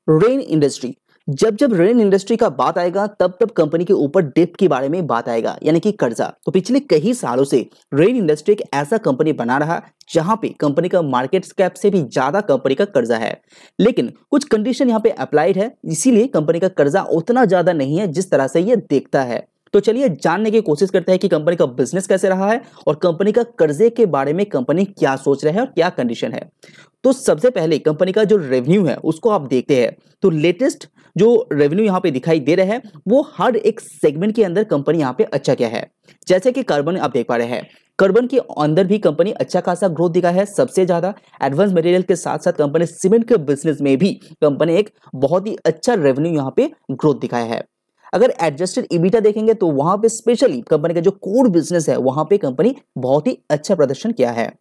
Rain industry. जब जब rain industry का बात आएगा तब तब कंपनी के ऊपर डेप्ट के बारे में बात आएगा, यानी कि कर्जा। तो पिछले कई सालों से रेन इंडस्ट्री एक ऐसा कंपनी बना रहा जहां पे कंपनी का मार्केट कैप से भी ज्यादा कंपनी का कर्जा है, लेकिन कुछ कंडीशन यहाँ पे अप्लाइड है, इसीलिए कंपनी का कर्जा उतना ज्यादा नहीं है जिस तरह से ये दिखता है। तो चलिए जानने की कोशिश करते हैं कि कंपनी का बिजनेस कैसे रहा है और कंपनी का कर्जे के बारे में कंपनी क्या सोच रहा है और क्या कंडीशन है। तो सबसे पहले कंपनी का जो रेवेन्यू है उसको आप देखते हैं, तो लेटेस्ट जो रेवेन्यू यहाँ पे दिखाई दे रहा है वो हर एक सेगमेंट के अंदर कंपनी यहाँ पे अच्छा क्या है। जैसे कि कार्बन आप देख पा रहे हैं, कार्बन के अंदर भी कंपनी अच्छा खासा ग्रोथ दिखा है, सबसे ज्यादा। एडवांस मटेरियल के साथ साथ कंपनी सीमेंट के बिजनेस में भी कंपनी एक बहुत ही अच्छा रेवेन्यू यहाँ पे ग्रोथ दिखाया है। अगर एडजस्टेड ईबिटा देखेंगे तो वहां पे स्पेशली कंपनी का जो कोर बिजनेस है वहां पे कंपनी बहुत ही अच्छा प्रदर्शन किया है।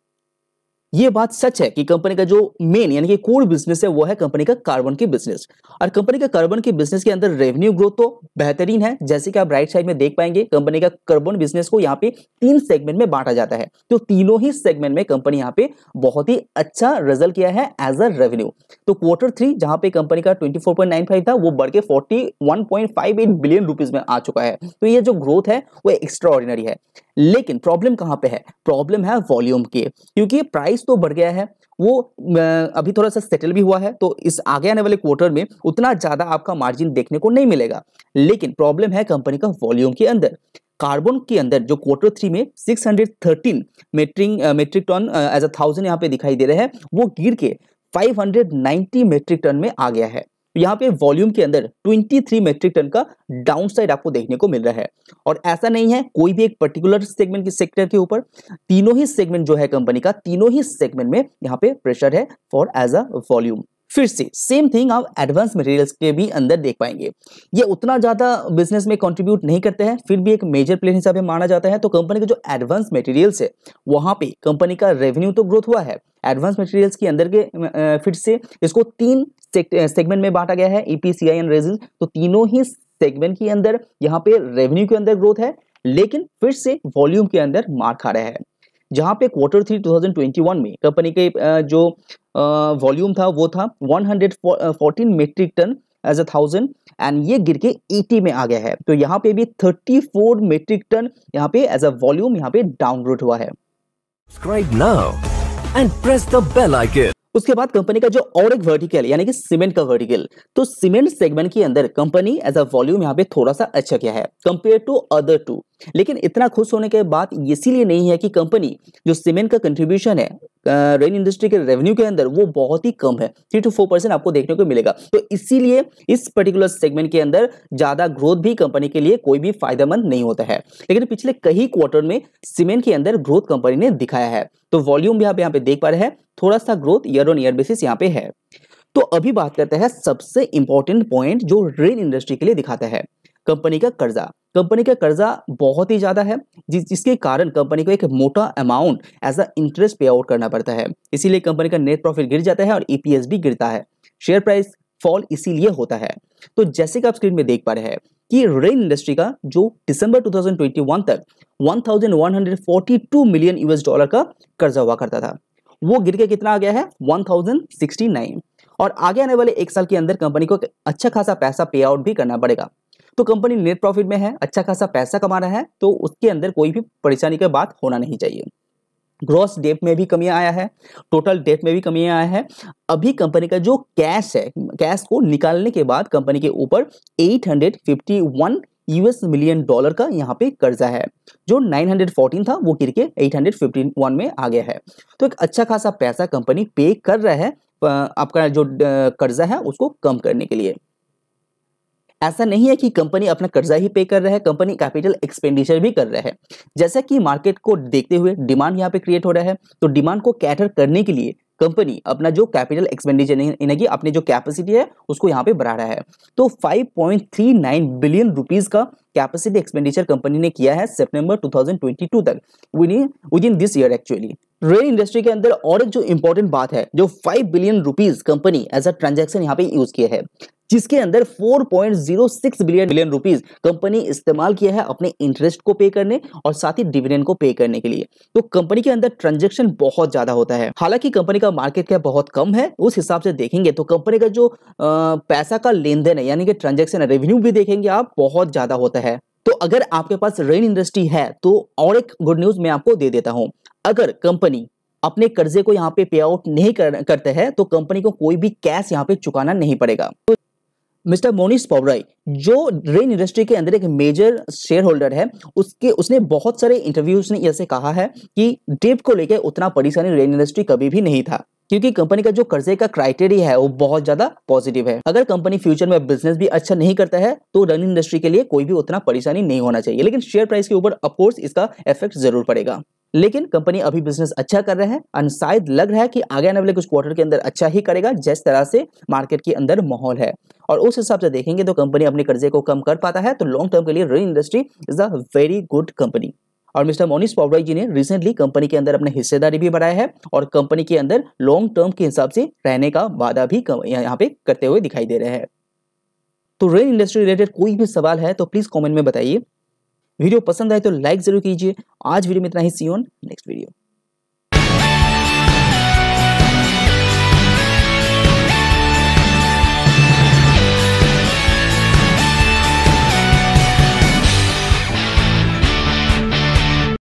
ये बात सच है कि कंपनी का जो मेन यानी कि कोर बिजनेस है वो है कंपनी का कार्बन की बिजनेस, और कंपनी का कार्बन की बिजनेस के अंदर रेवेन्यू ग्रोथ तो बेहतरीन है। जैसे कि आप राइट साइड में देख पाएंगे, कंपनी का कार्बन बिजनेस को यहाँ पे 3 सेगमेंट में बांटा जाता है, तो तीनों ही सेगमेंट में कंपनी यहाँ पे बहुत ही अच्छा रिजल्ट किया है एज अ रेवेन्यू। तो Q3 जहां पे कंपनी का 24.95 था वो बढ़ के 41.58 बिलियन रुपीज में आ चुका है। तो ये जो ग्रोथ है वो एक्स्ट्रा ऑर्डिनरी है, लेकिन प्रॉब्लम कहां पे है? प्रॉब्लम है वॉल्यूम की, क्योंकि प्राइस तो बढ़ गया है, वो अभी थोड़ा सा सेटल भी हुआ है, तो इस आगे आने वाले क्वार्टर में उतना ज्यादा आपका मार्जिन देखने को नहीं मिलेगा। लेकिन प्रॉब्लम है कंपनी का वॉल्यूम के अंदर। कार्बन के अंदर जो Q3 में 613 मेट्रिक टन एज अ 1000 यहाँ पे दिखाई दे रहे हैं, वो गिर के 590 मेट्रिक टन में आ गया है। यहाँ पे वॉल्यूम के अंदर 23 मेट्रिक टन का डाउनसाइड आपको देखने को मिल रहा है। और ऐसा नहीं है कोई भी एक पर्टिकुलर सेगमेंट के सेक्टर के ऊपर, तीनों ही सेगमेंट जो है कंपनी का, तीनों ही सेगमेंट में यहाँ पे प्रेशर है फॉर एज अ वॉल्यूम। फिर से सेम थिंग आप एडवांस मटेरियल्स के भी अंदर देख पाएंगे, ये उतना ज्यादा बिजनेस में कंट्रीब्यूट नहीं करते हैं, फिर भी एक मेजर प्लेयर हिसाब से माना जाता है। तो कंपनी का जो एडवांस मटेरियल्स है वहां पे कंपनी का रेवेन्यू तो ग्रोथ हुआ है। एडवांस मटेरियल्स के अंदर के फिर से इसको 3 सेगमेंट में बांटा गया है, ईपीसीआई एंड रेजिन। तो तीनों ही सेगमेंट के अंदर यहाँ पे रेवेन्यू के अंदर ग्रोथ है, लेकिन फिर से वॉल्यूम के अंदर मार खा रहा है। जहां पे Q3 2021 में कंपनी के जो वॉल्यूम था वो था 114 metric tonne as a 1000, and ये गिर के 80 में आ गया है। तो यहाँ पे भी 34 मेट्रिक टन यहाँ पे एज अ वॉल्यूम यहाँ पे डाउनग्रेड हुआ है। Subscribe now and press the bell icon. उसके बाद कंपनी का जो और एक वर्टिकल यानी कि सीमेंट का वर्टिकल, तो सीमेंट सेगमेंट के अंदर कंपनी एज अ वॉल्यूम यहाँ पे थोड़ा सा अच्छा किया है कंपेयर टू अदर टू। लेकिन इतना खुश होने के बाद इसीलिए नहीं है कि कंपनी जो सीमेंट का कंट्रीब्यूशन है रेन इंडस्ट्री के रेवेन्यू के अंदर वो बहुत ही कम है, 3 to 4% आपको देखने को मिलेगा। तो इसीलिए इस पर्टिकुलर सेगमेंट के अंदर ज्यादा ग्रोथ भी कंपनी के लिए कोई भी फायदेमंद नहीं होता है। लेकिन पिछले कई क्वार्टर में सीमेंट के अंदर ग्रोथ कंपनी ने दिखाया है, तो वॉल्यूम भी आप यहाँ पे देख पा रहे हैं, थोड़ा सा growth year on year basis यहाँ पे है। तो अभी बात करते हैं सबसे इंपॉर्टेंट पॉइंट जो रेन इंडस्ट्री के लिए दिखाता है, कंपनी का कर्जा। कंपनी का कर्जा बहुत ही ज्यादा है, जिसके कारण कंपनी को एक मोटा अमाउंट एज अ इंटरेस्ट पे आउट करना पड़ता है, इसीलिए कंपनी का नेट प्रॉफिट गिर जाता है और ईपीएस भी गिरता है, शेयर प्राइस फॉल इसीलिए होता है। तो जैसे कि आप स्क्रीन में देख पा रहे हैं कि रेन इंडस्ट्री का जो दिसंबर 2021 तक 1142 मिलियन यूएस डॉलर का कर्जा हुआ करता था, वो गिर के कितना आ गया है 1069, और आगे आने वाले 1 साल के अंदर कंपनी को अच्छा खासा पैसा पे आउट भी करना पड़ेगा। तो कंपनी नेट प्रॉफिट में है, अच्छा खासा पैसा कमा रहा है, तो उसके अंदर कोई भी परेशानी की बात होना नहीं चाहिए। ग्रॉस डेट में भी कमी आया है, टोटल डेट में भी कमी आया है। अभी कंपनी का जो कैश है, कैश को निकालने के बाद कंपनी के ऊपर 851 यूएस मिलियन डॉलर का यहाँ पे कर्जा है, जो 914 था वो गिर के 851 में आ गया है। तो एक अच्छा खासा पैसा कंपनी पे कर रहा है आपका जो कर्जा है उसको कम करने के लिए। ऐसा नहीं है कि कंपनी अपना कर्जा ही पे कर रहा है, कंपनी कैपिटल एक्सपेंडिचर भी कर रहा है। जैसा कि मार्केट को देखते हुए डिमांड यहाँ पे क्रिएट हो रहा है, तो डिमांड को कैटर करने के लिए कंपनी अपना जो कैपिटल एक्सपेंडिचर यानी कि अपनी जो कैपेसिटी है उसको यहाँ पे बढ़ा रहा है। तो 5.39 बिलियन रुपीस का कैपेसिटी एक्सपेंडिचर कंपनी ने किया है सितंबर 2022 तक, with in this year actually. Rain industry के अंदर और एक जो इंपॉर्टेंट बात है, जो 5 billion rupees company as a transaction यहाँ पे यूज किया है। जिसके अंदर 4.06 बिलियन रुपीस कंपनी इस्तेमाल किया है अपने इंटरेस्ट को पे करने और साथ ही डिविडेंड को पे करने के लिए। तो कंपनी के अंदर ट्रांजैक्शन बहुत ज्यादा होता है। हालांकि कंपनी का मार्केट कैप बहुत कम है, उस हिसाब से देखेंगे तो कंपनी का जो पैसा का लेन देन है यानी कि ट्रांजैक्शन रेवेन्यू भी देखेंगे आप बहुत ज्यादा होता है। तो अगर आपके पास रेन इंडस्ट्री है तो और एक गुड न्यूज मैं आपको दे देता हूं, अगर कंपनी अपने कर्जे को यहाँ पे पे आउट नहीं करते हैं तो कंपनी को कोई भी कैश यहाँ पे चुकाना नहीं पड़ेगा। तो मिस्टर मोनिश पॉवराई जो रेन इंडस्ट्री के अंदर एक मेजर शेयर होल्डर है, उसने बहुत सारे इंटरव्यूज में ऐसे कहा है कि डेब्ट को लेकर उतना परेशानी रेन इंडस्ट्री कभी भी नहीं था, क्योंकि कंपनी का जो कर्जे का क्राइटेरिया है वो बहुत ज्यादा पॉजिटिव है। अगर कंपनी फ्यूचर में बिजनेस भी अच्छा नहीं करता है तो रन इंडस्ट्री के लिए कोई भी उतना परेशानी नहीं होना चाहिए, लेकिन शेयर प्राइस के ऊपर ऑफकोर्स इसका इफेक्ट जरूर पड़ेगा। लेकिन कंपनी अभी बिजनेस अच्छा कर रहा है और शायद लग रहा है कि आगे आने वाले कुछ क्वार्टर के अंदर अच्छा ही करेगा जिस तरह से मार्केट के अंदर माहौल है। और उस हिसाब से देखेंगे तो कंपनी अपने कर्जे को कम कर पाता है, तो लॉन्ग टर्म के लिए rain industry is a very good company. और मिस्टर मोनिश पॉवराई जी ने रिसेंटली कंपनी के अंदर अपने हिस्सेदारी भी बढ़ाया है और कंपनी के अंदर लॉन्ग टर्म के हिसाब से रहने का वादा भी यहाँ पे करते हुए दिखाई दे रहे हैं। तो रेन इंडस्ट्री रिलेटेड कोई भी सवाल है तो प्लीज कमेंट में बताइए। वीडियो पसंद आए तो लाइक जरूर कीजिए। आज वीडियो में इतना ही, सी यू ऑन नेक्स्ट वीडियो।